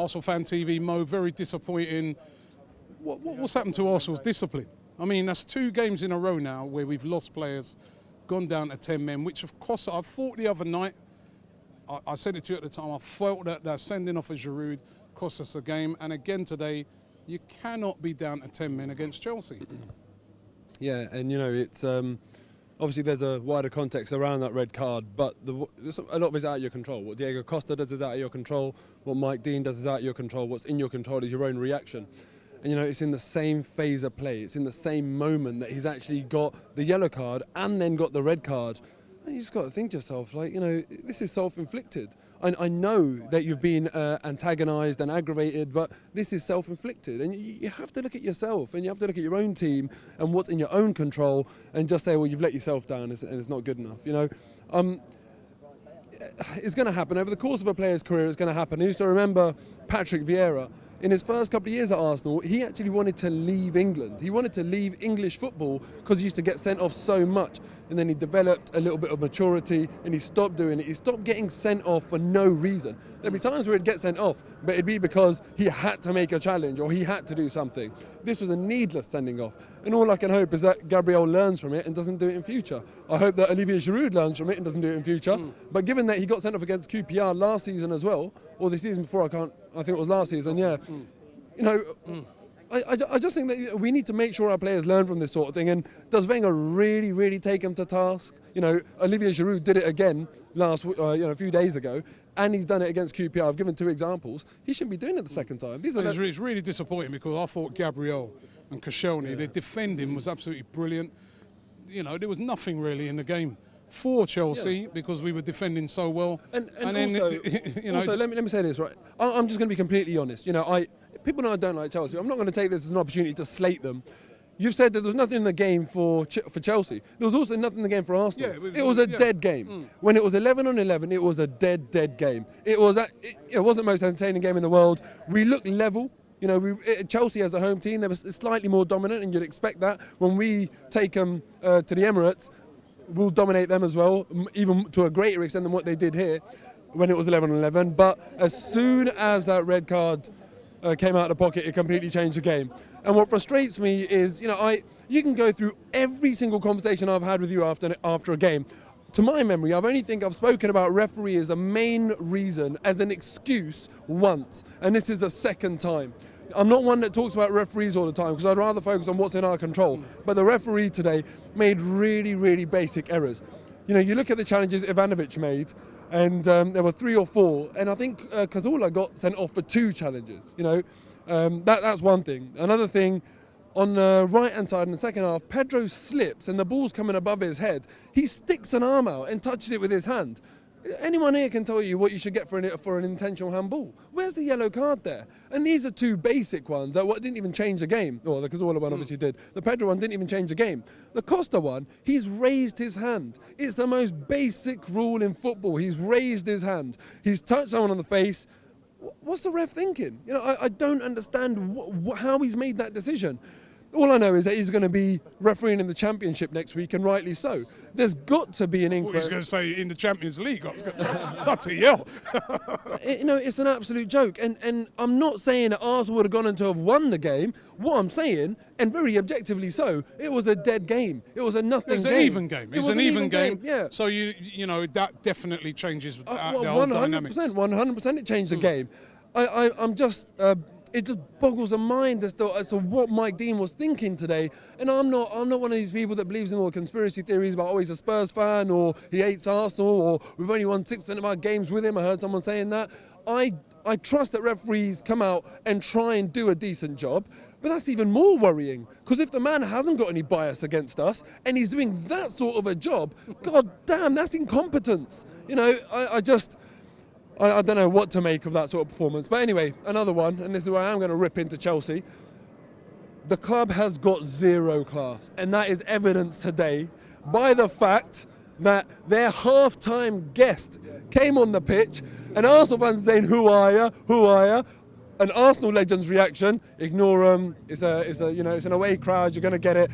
Arsenal Fan TV, Mo, very disappointing. What's happened to Arsenal's discipline? I mean, that's 2 games in a row now where we've lost players, gone down to 10 men, which of course I thought the other night, I said it to you at the time, I felt that sending off of Giroud cost us the game. And again today, you cannot be down to 10 men against Chelsea. Yeah, and it's obviously there's a wider context around that red card, but a lot of it's out of your control. What Diego Costa does is out of your control. What Mike Dean does is out of your control. What's in your control is your own reaction. And it's in the same phase of play. It's in the same moment that he's actually got the yellow card and then got the red card. And you just got to think to yourself, this is self-inflicted. I know that you've been antagonised and aggravated, but this is self-inflicted. And you have to look at yourself, and you have to look at your own team and what's in your own control, and just say, well, you've let yourself down, and it's not good enough. It's going to happen over the course of a player's career. It's going to happen. You used to remember Patrick Vieira. In his first couple of years at Arsenal, he actually wanted to leave England. He wanted to leave English football because he used to get sent off so much. And then he developed a little bit of maturity and he stopped doing it. He stopped getting sent off for no reason. There'd be times where he'd get sent off, but it'd be because he had to make a challenge or he had to do something. This was a needless sending off. And all I can hope is that Gabriel learns from it and doesn't do it in future. I hope that Olivier Giroud learns from it and doesn't do it in future. But given that he got sent off against QPR last season as well, or the season before, I think it was last season, yeah. I just think that we need to make sure our players learn from this sort of thing. And does Wenger really, really take him to task? Olivier Giroud did it again a few days ago, and he's done it against QPR. I've given 2 examples. He shouldn't be doing it the second time. It's really disappointing because I thought Gabriel and Koscielny, the defending was absolutely brilliant. There was nothing really in the game for Chelsea because we were defending so well. And also, let me say this, right? I'm just going to be completely honest. People know I don't like Chelsea. I'm not going to take this as an opportunity to slate them. You've said that there was nothing in the game for Chelsea. There was also nothing in the game for Arsenal. Yeah, it was a dead game. When it was 11-on-11, it was a dead game. It wasn't the most entertaining game in the world. We looked level. Chelsea as a home team, they were slightly more dominant, and you'd expect that. When we take them to the Emirates, we'll dominate them as well, even to a greater extent than what they did here when it was 11-on-11. But as soon as that red card came out of the pocket, it completely changed the game. And what frustrates me is, you can go through every single conversation I've had with you after a game. To my memory, I've spoken about referee as the main reason, as an excuse once, and this is the second time. I'm not one that talks about referees all the time because I'd rather focus on what's in our control. But the referee today made really, really basic errors. You look at the challenges Ivanovic made, and there were 3 or 4, and I think Cazorla got sent off for 2 challenges. That's one thing. Another thing, on the right-hand side in the second half, Pedro slips and the ball's coming above his head. He sticks an arm out and touches it with his hand. Anyone here can tell you what you should get for an intentional handball. Where's the yellow card there? And these are 2 basic ones that didn't even change the game. Well, the Cazorla one obviously did. The Pedro one didn't even change the game. The Costa one, he's raised his hand. It's the most basic rule in football. He's raised his hand. He's touched someone on the face. What's the ref thinking? I don't understand how he's made that decision. All I know is that he's going to be refereeing in the Championship next week, and rightly so. There's got to be an inquest. He's going to say in the Champions League. Bloody hell. It's an absolute joke. And I'm not saying that Arsenal would have gone on to have won the game. What I'm saying, and very objectively so, it was a dead game. It was a nothing game. It was an even game. It was an even game. Yeah. So that definitely changes the whole dynamics. 100% it changed the game. I'm just... it just boggles the mind as to what Mike Dean was thinking today. And I'm not one of these people that believes in all the conspiracy theories about he's a Spurs fan or he hates Arsenal or we've only won 6% of our games with him. I heard someone saying that. I trust that referees come out and try and do a decent job, but that's even more worrying because if the man hasn't got any bias against us and he's doing that sort of a job, god damn, that's incompetence. I don't know what to make of that sort of performance. But anyway, another one, and this is where I am going to rip into Chelsea. The club has got 0 class, and that is evidenced today by the fact that their half-time guest came on the pitch, and Arsenal fans saying, "Who are you? Who are you?" An Arsenal legends reaction, ignore them. It's an away crowd. You're going to get it.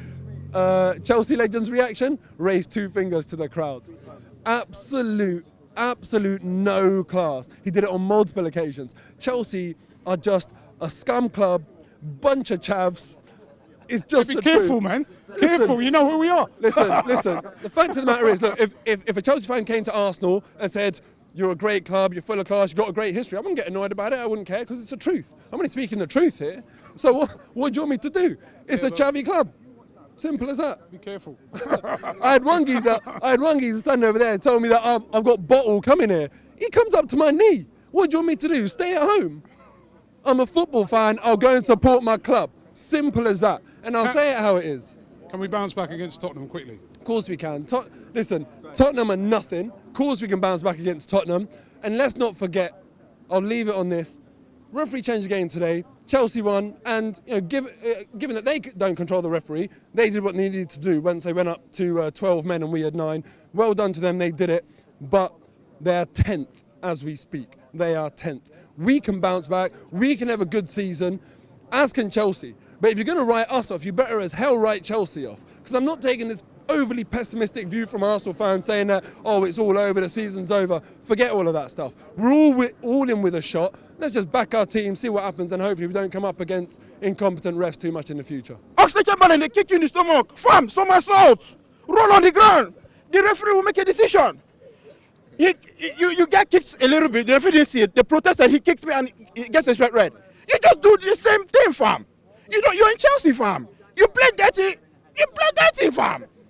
Chelsea legends reaction, raise 2 fingers to the crowd. Absolute no class. He did it on multiple occasions. Chelsea are just a scum club, bunch of chavs. It's just Be careful, man. Careful, you know who we are. Listen. The fact of the matter is, look, if a Chelsea fan came to Arsenal and said, you're a great club, you're full of class, you've got a great history, I wouldn't get annoyed about it. I wouldn't care because it's the truth. I'm only speaking the truth here. So what do you want me to do? It's a chavvy club. Simple as that. Be careful. I had one geezer standing over there and told me that I've got bottle coming here. He comes up to my knee. What do you want me to do? Stay at home? I'm a football fan. I'll go and support my club. Simple as that. And I'll say it how it is. Can we bounce back against Tottenham quickly? Of course we can. Listen, Tottenham are nothing. Of course we can bounce back against Tottenham. And let's not forget, I'll leave it on this. Referee changed the game today. Chelsea won, and given that they don't control the referee, they did what they needed to do once they went up to 12 men and we had 9. Well done to them, they did it. But they're 10th as we speak. They are 10th. We can bounce back. We can have a good season, as can Chelsea. But if you're going to write us off, you better as hell write Chelsea off. Because I'm not taking this overly pessimistic view from Arsenal fans saying that, oh, it's all over, the season's over. Forget all of that stuff. We're all in with a shot. Let's just back our team, see what happens, and hopefully we don't come up against incompetent refs too much in the future. Oxlade-Chamberlain, they kick you in the stomach. Fam, somersault. Roll on the ground. The referee will make a decision. You get kicked a little bit. The referee didn't see it. The protester, he kicks me and he gets a red. You just do the same thing, fam. You're in Chelsea, fam. You play dirty, fam.